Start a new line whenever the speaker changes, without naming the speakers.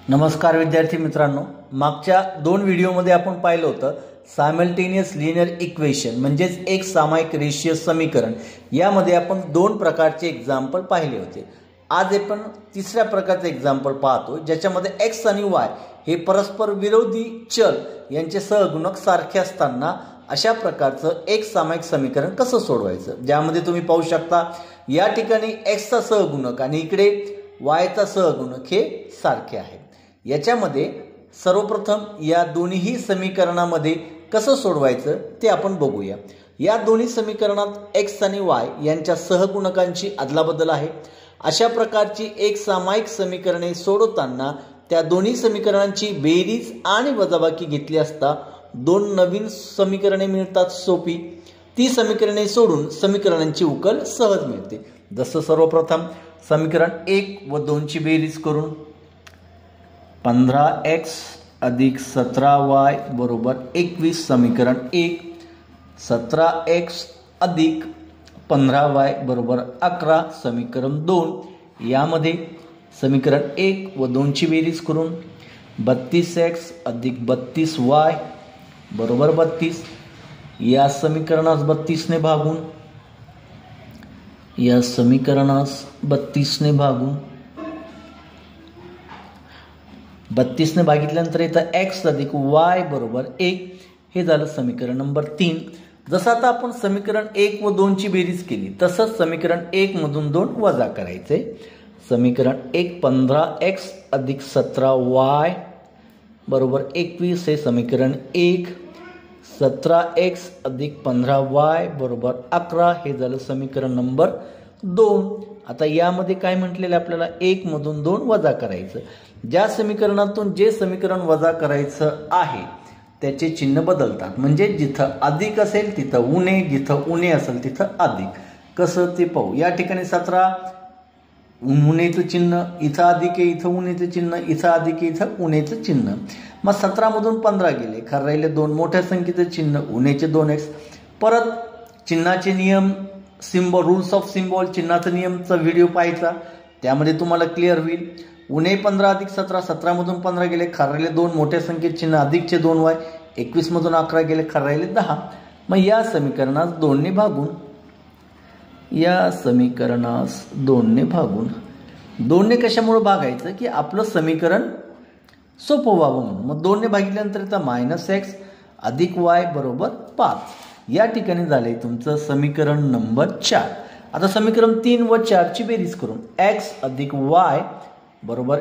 नमस्कार विद्यार्थी मित्रांनो, मागच्या दोन व्हिडिओमध्ये आपण पाहिलं होतं सायमल्टेनियस लिनियर इक्वेशन म्हणजेच एक सामायिक रेषीय समीकरण। यामध्ये आपण दोन प्रकारचे एग्जाम्पल पाहिले होते। आज आपण तिसऱ्या प्रकारचे एग्जाम्पल पाहतो ज्याच्यामध्ये x आणि y हे परस्पर विरोधी चल यांचे सहगुणक सारखे असताना अशा प्रकारचं एक सामायिक समीकरण कसं सोडवायचं, ज्यामध्ये तुम्ही पाहू शकता या ठिकाणी x चा सहगुणक आणि इकडे y चा सहगुणक हे सारखे आहे। याच्यामध्ये सर्वप्रथम या दोन्ही समीकरणामध्ये कसं सोडवायचं ते आपण बघूया। या दोन्ही समीकरणात x आणि y यांच्या सहगुणकांची अदलाबदल आहे। अशा प्रकारची एक सामायिक समीकरणे सोडवताना त्या दोन्ही समीकरणांची बेरीज आणि वजाबाकी घेतली असता दोन नवीन समीकरणे मिळतात सोपी। ती समीकरणे सोडून समीकरणांची उकल सहज मिळते। जसं सर्वप्रथम समीकरण 1 व 2 ची बेरीज करून 15x अधिक 17y बरोबर 21 समीकरण 1, 17x अधिक 15y बरोबर 11 समीकरण 2। यामध्ये समीकरण 1 व 2 ची बेरीज करून 32x अधिक 32y बरोबर 32। या समीकरणास 32 ने भागून 32 ने भागितल्यानंतर येतं x अधिक y बरोबर 1। हे झालं समीकरण नंबर 3। जसं आता आपण समीकरण 1 व 2 ची बेरीज केली तसंच समीकरण 1 मधून 2 वजा करायचे। समीकरण 1 15x अधिक 17y बरोबर 21 हे समीकरण 1, 17x अधिक 15y बरोबर 11 हे झालं समीकरण नंबर 2। आता यामध्ये काय म्हटलेलं आपल्याला 1 मधून 2 वजा करायचं। ज्या समीकरणातून जे समीकरण वजा करायचं आहे त्याचे चिन्ह बदलतात, म्हणजे जिथं अधिक असेल तिथं उणे, जिथं उणे असेल तिथं अधिक। कसं ते पाहू। या ठिकाणी 17 उणेचं चिन्ह, इथं अधिक आहे, इथं उणेचं चिन्ह, इथं अधिक आहे, इथं उणेचं चिन्ह। मग 17 मधून 15 गेले, खरं राहिले 2, मोठ्या संख्येचं चिन्ह उणेचे 2x। परत चिन्हाचे नियम, सिम्बॉल, रूल्स ऑफ सिम्बॉल, चिन्हाचा नियमचा व्हिडिओ पाहायचा, त्यामध्ये तुम्हाला क्लिअर होईल। उणे 15 अधिक 17, 17 मधून 15 गेले, खरं राहिले 2, मोठ्या संख्येत चिन्ह अधिकचे 2y, 21 मधून 11 गेले, खरं राहिले 10। मग या समीकरणास 2 ने भागून 2 ने कशामुळे भागायचं की आपलं समीकरण सोपं व्हावं म्हणून। मग 2 ने भागितल्यानंतर येतं -x अधिक y बरोबर 5। या ठिकाणी झाले तुमचं समीकरण नंबर 4। आता समीकरण 3 व 4 ची बेरीज करून x अधिक y बरोबर